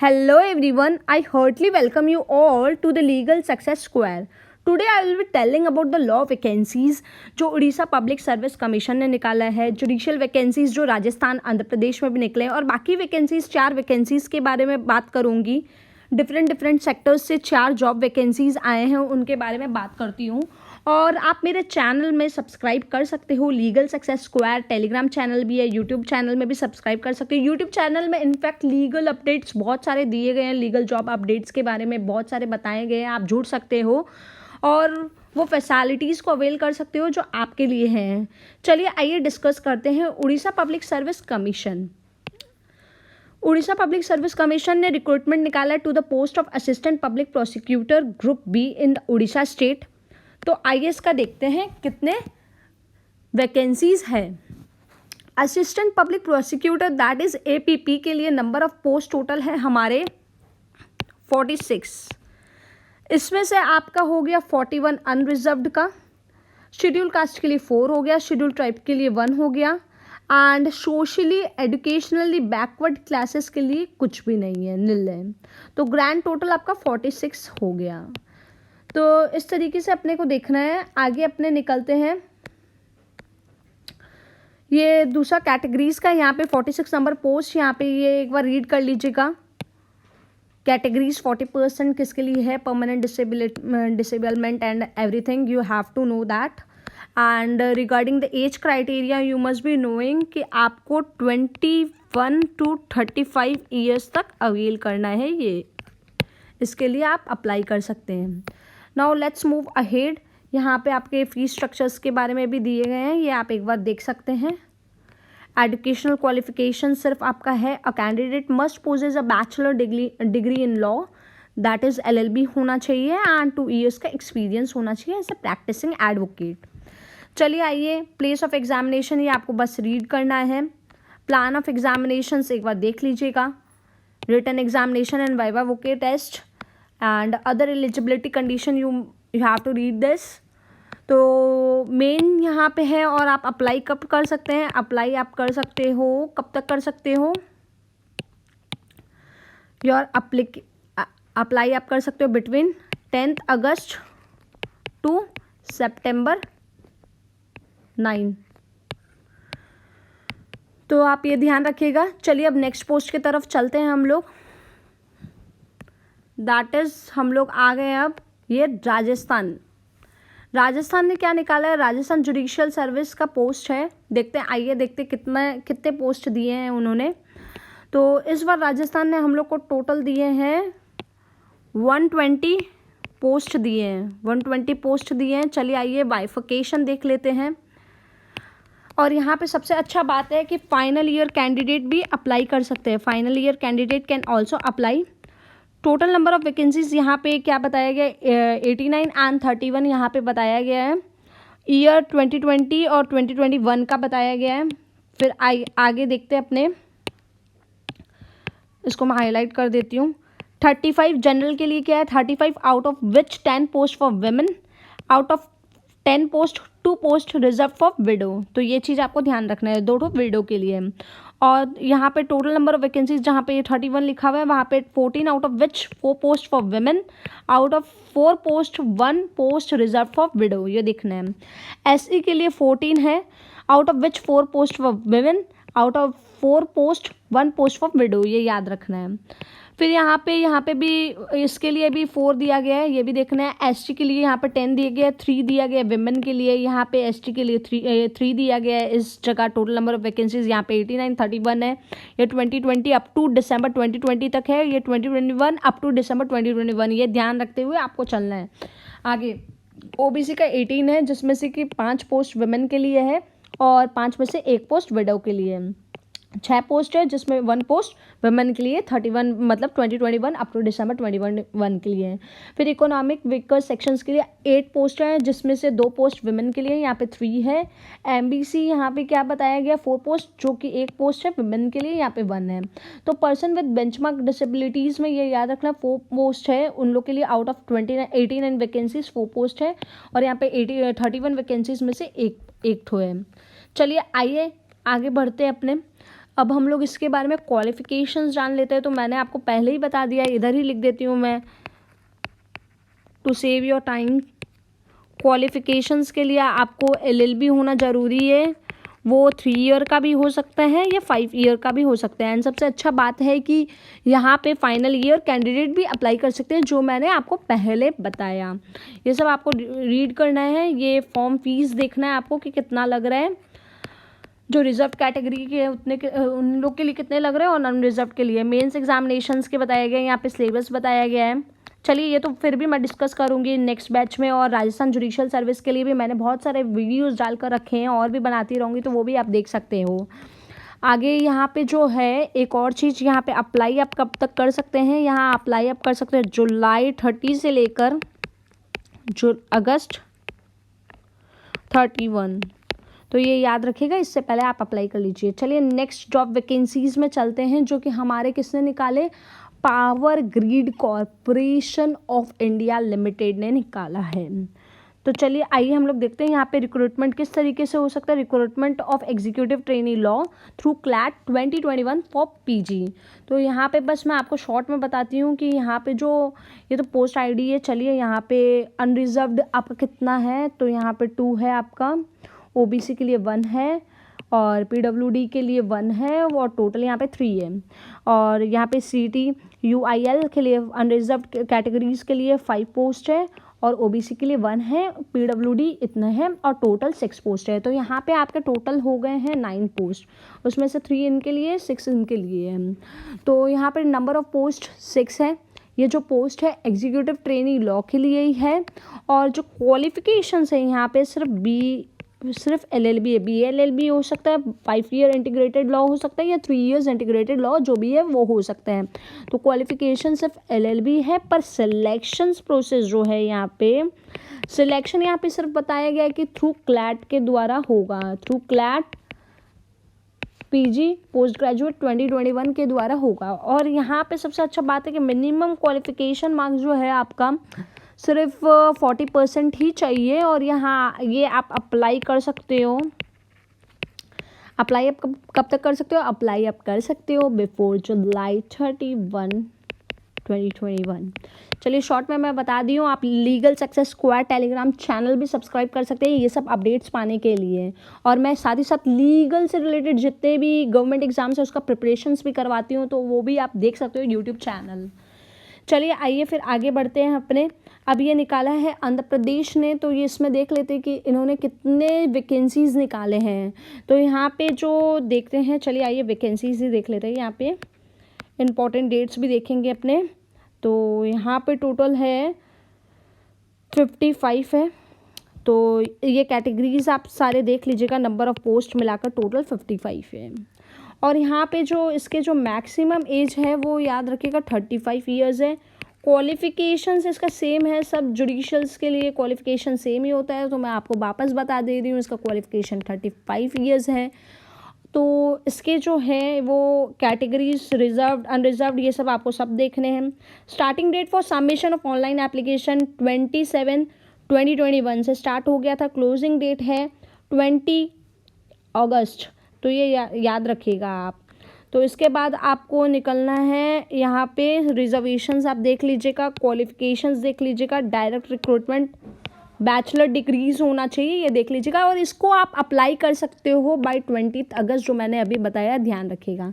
Hello everyone, I heartily welcome you all to the Legal Success Square. Today I will be telling about the law vacancies जो Orissa public service commission ने निकाला है, judicial vacancies जो राजस्थान आंध्र प्रदेश में भी निकले हैं और बाकी वैकेंसीज 4 वैकेंसीज के बारे में बात करूँगी। डिफरेंट सेक्टर्स से 4 जॉब वैकेंसीज आए हैं, उनके बारे में बात करती हूँ। और आप मेरे चैनल में सब्सक्राइब कर सकते हो, legal success square Telegram channel भी है, यूट्यूब चैनल में भी सब्सक्राइब कर सकते हो। यूट्यूब चैनल में इनफैक्ट लीगल अपडेट्स बहुत सारे दिए गए हैं, लीगल जॉब अपडेट्स के बारे में बहुत सारे बताए गए हैं, आप जुड़ सकते हो और वो फैसिलिटीज़ को अवेल कर सकते हो जो आपके लिए हैं। चलिए आइए डिस्कस करते हैं Orissa public service commission. Orissa public service commission ने रिक्रूटमेंट निकाला to the post of assistant public prosecutor group B in the Orissa state. तो आइए इसका देखते हैं कितने वैकेंसीज है। Assistant public prosecutor that is APP के लिए नंबर ऑफ पोस्ट टोटल है हमारे 46। इसमें से आपका हो गया 41 अनरिजर्व्ड का, शेड्यूल कास्ट के लिए 4 हो गया, शेड्यूल ट्राइब के लिए 1 हो गया and socially educationally backward classes के लिए कुछ भी नहीं है, नील है। तो ग्रैंड टोटल आपका 46 हो गया। तो इस तरीके से अपने को देखना है। आगे अपने निकलते हैं, ये दूसरा कैटेगरीज का, यहाँ पे 46 नंबर पोस्ट, यहाँ पे ये एक बार रीड कर लीजिएगा। कैटेगरीज 40% किसके लिए है, permanent disablement and everything, you have to know that. And regarding the age criteria you must be knowing कि आपको 21 to 35 ईयर्स तक अवेल करना है, ये इसके लिए आप अप्लाई कर सकते हैं। Now let's move ahead. यहाँ पे आपके फीस स्ट्रक्चर्स के बारे में भी दिए गए हैं, ये आप एक बार देख सकते हैं। एजुकेशनल क्वालिफिकेशन सिर्फ आपका है, a candidate must possess a bachelor degree in law that is LLB होना चाहिए एंड 2 ईयर्स का एक्सपीरियंस होना चाहिए एज अ प्रैक्टिसिंग एडवोकेट। चलिए आइए, प्लेस ऑफ एग्जामिनेशन ये आपको बस रीड करना है। प्लान ऑफ एग्जामिनेशन एक बार देख लीजिएगा। Written examination and viva voce test and other eligibility condition you have to read this. तो मेन यहाँ पे है, और आप अप्लाई कब कर सकते हैं, अप्लाई आप कर सकते हो, कब तक कर सकते हो, योर अप्लाई आप कर सकते हो बिटवीन 10 अगस्त टू September 9। तो आप ये ध्यान रखिएगा। चलिए अब नेक्स्ट पोस्ट की तरफ चलते हैं हम लोग। दैट इज़ हम लोग आ गए अब ये राजस्थान ने क्या निकाला है, राजस्थान जुडिशियल सर्विस का पोस्ट है। देखते हैं, आइए देखते कितने पोस्ट दिए हैं उन्होंने। तो इस बार राजस्थान ने हम लोग को टोटल दिए हैं 120 पोस्ट दिए हैं, 120 पोस्ट दिए हैं। चलिए आइए बाइफिकेशन देख लेते हैं। और यहाँ पे सबसे अच्छा बात है कि फाइनल ईयर कैंडिडेट भी अप्लाई कर सकते हैं, final year candidate can also apply. Total number of vacancies यहाँ पे क्या बताया गया, 89 एंड 31 यहाँ पे बताया गया है। ईयर 2020 और 2021 का बताया गया है। फिर आगे देखते हैं अपने, इसको मैं हाईलाइट कर देती हूँ। 35 जनरल के लिए क्या है, 35 out of which 10 post for women, out of 10 post 2 post reserve for window. तो ये चीज़ आपको ध्यान रखना है, 2 विडो के लिए। और यहाँ पे टोटल नंबर ऑफ वैकेंसीज जहाँ पे 31 लिखा हुआ है, वहाँ पे 14 out of which 4 post for women, out of 4 post 1 post reserve for window, ये देखना है। SE के लिए 14 है, out of which 4 post for women, out of 4 post 1 post for window, ये याद रखना है। फिर यहाँ पे भी इसके लिए भी 4 दिया गया है, ये भी देखना है। ST के लिए यहाँ पे 10 दिया गया है, 3 दिया गया है विमेन के लिए, यहाँ पे ST के लिए 3 दिया गया है इस जगह। टोटल नंबर ऑफ वैकेंसीज यहाँ पे 89 31 है। ये 2020 अप टू दिसंबर 2020 तक है, ये 2021 अप टू दिसंबर 2021, ये ध्यान रखते हुए आपको चलना है। आगे OBC का 18 है, जिसमें से कि 5 पोस्ट विमेन के लिए है और 5 में से 1 पोस्ट विडो के लिए है। 6 पोस्ट है, जिसमें 1 पोस्ट वुमेन के लिए, 31 मतलब 2021 अप टू दिसंबर 2021 के लिए है। फिर इकोनॉमिक वीकर सेक्शंस के लिए 8 पोस्ट है, जिसमें से 2 पोस्ट वुमेन के लिए, यहाँ पे 3 है। MBC यहाँ पे क्या बताया गया, 4 पोस्ट, जो कि 1 पोस्ट है वुमेन के लिए, यहाँ पे 1 है। तो पर्सन विद बेंचमार्क डिसेबिलिटीज़ में ये याद रखना 4 पोस्ट है उन लोग के लिए, आउट ऑफ 89 वैकेंसीज 4 पोस्ट है, और यहाँ पे 31 वैकेंसीज में से एक है। चलिए आइए आगे बढ़ते हैं अपने। अब हम लोग इसके बारे में क्वालिफ़िकेशंस जान लेते हैं। तो मैंने आपको पहले ही बता दिया है, इधर ही लिख देती हूँ मैं to save your time. Qualifications के लिए आपको LLB होना ज़रूरी है, वो 3 ईयर का भी हो सकता है या 5 ईयर का भी हो सकता है। एंड सबसे अच्छा बात है कि यहाँ पे फाइनल ईयर कैंडिडेट भी अप्लाई कर सकते हैं, जो मैंने आपको पहले बताया। ये सब आपको रीड करना है, ये फॉर्म फीस देखना है आपको कि कितना लग रहा है, जो रिजर्व कैटेगरी के उतने के उन लोग के लिए कितने लग रहे हैं और नॉन रिजर्व के लिए। मेंस एग्जामिनेशंस के बताया गया है, यहाँ पे सिलेबस बताया गया है। चलिए ये तो फिर भी मैं डिस्कस करूँगी नेक्स्ट बैच में। और राजस्थान जुडिशियल सर्विस के लिए भी मैंने बहुत सारे वीडियोस डालकर रखे हैं और भी बनाती रहूँगी, तो वो भी आप देख सकते हो। आगे यहाँ पे जो है एक और चीज़, यहाँ पे अप्लाई आप कब तक कर सकते हैं, यहाँ अप्लाई आप कर सकते हैं जुलाई 30 से लेकर अगस्त 31। तो ये याद रखिएगा, इससे पहले आप अप्लाई कर लीजिए। चलिए नेक्स्ट जॉब वैकेंसीज में चलते हैं, जो कि हमारे किसने निकाले, power grid corporation of India limited ने निकाला है। तो चलिए आइए हम लोग देखते हैं यहाँ पे रिक्रूटमेंट किस तरीके से हो सकता है। Recruitment of executive trainee law through CLAT 2021 for PG। तो यहाँ पे बस मैं आपको शॉर्ट में बताती हूँ कि यहाँ पे जो ये तो पोस्ट ID है। चलिए यहाँ पे अनरिजर्व्ड आपका कितना है, तो यहाँ पे 2 है आपका, OBC के लिए 1 है और PWD के लिए 1 है और टोटल यहाँ पे 3 है। और यहाँ पे CT UIL के लिए अनरिजर्व्ड कैटेगरीज के लिए 5 पोस्ट है और OBC के लिए 1 है, PWD इतना है और टोटल 6 पोस्ट है। तो यहाँ पे आपके टोटल हो गए हैं 9 पोस्ट, उसमें से 3 इनके लिए 6 इनके लिए है। तो यहाँ पर नंबर ऑफ पोस्ट 6 है। ये जो पोस्ट है एग्जीक्यूटिव ट्रेनी लॉ के लिए ही है। और जो क्वालिफिकेशंस है यहाँ पे सिर्फ LLB है। BLLB हो सकता है, 5 ईयर इंटीग्रेटेड लॉ हो सकता है या 3 इयर्स इंटीग्रेटेड लॉ, जो भी है वो हो सकता है। तो क्वालिफिकेशन सिर्फ LLB है, पर सिलेक्शंस प्रोसेस जो है यहाँ पे सिलेक्शन यहाँ पे सिर्फ बताया गया है कि थ्रू क्लैट के द्वारा होगा, through CLAT PG post graduate 2021 के द्वारा होगा। और यहाँ पे सबसे अच्छा बात है कि मिनिमम क्वालिफिकेशन मार्क्स जो है आपका सिर्फ 40% ही चाहिए। और यहाँ ये आप अप्लाई कर सकते हो। अप्लाई आप कब तक कर सकते हो, अप्लाई आप कर सकते हो बिफोर जुलाई 31, 2021। चलिए शॉर्ट में मैं बता दी हूँ, आप legal success squad Telegram channel भी सब्सक्राइब कर सकते हैं ये सब अपडेट्स पाने के लिए। और मैं साथ ही साथ लीगल से रिलेटेड जितने भी गवर्नमेंट एग्जाम्स है उसका प्रिपरेशंस भी करवाती हूँ, तो वो भी आप देख सकते हो यूट्यूब चैनल। चलिए आइए फिर आगे बढ़ते हैं अपने। अब ये निकाला है आंध्र प्रदेश ने, तो ये इसमें देख लेते हैं कि इन्होंने कितने वैकेंसीज़ निकाले हैं। तो यहाँ पे जो देखते हैं, चलिए आइए वैकेंसीज ही देख लेते हैं। यहाँ पे इम्पॉर्टेंट डेट्स भी देखेंगे अपने। तो यहाँ पे टोटल है 55 है। तो ये कैटेगरीज आप सारे देख लीजिएगा, नंबर ऑफ पोस्ट मिलाकर टोटल 55 है। और यहाँ पे जो इसके जो मैक्सिमम एज है वो याद रखिएगा 35 ईयर्स है। क्वालिफिकेशंस इसका सेम है, सब जुडिशल्स के लिए क्वालिफिकेशन सेम ही होता है। तो मैं आपको वापस बता दे रही हूँ, इसका क्वालिफिकेशन 35 ईयर्स है। तो इसके जो है वो कैटेगरीज रिजर्व्ड अनरिजर्व्ड ये सब आपको सब देखने हैं। Starting date for submission of online application 27/2021 से स्टार्ट हो गया था। क्लोजिंग डेट है 20 अगस्त। तो ये याद रखिएगा आप। तो इसके बाद आपको निकलना है यहाँ पे रिजर्वेशंस आप देख लीजिएगा, क्वालिफिकेशंस देख लीजिएगा, डायरेक्ट रिक्रूटमेंट बैचलर डिग्रीज होना चाहिए ये देख लीजिएगा। और इसको आप अप्लाई कर सकते हो बाय 20 अगस्त, जो मैंने अभी बताया, ध्यान रखिएगा।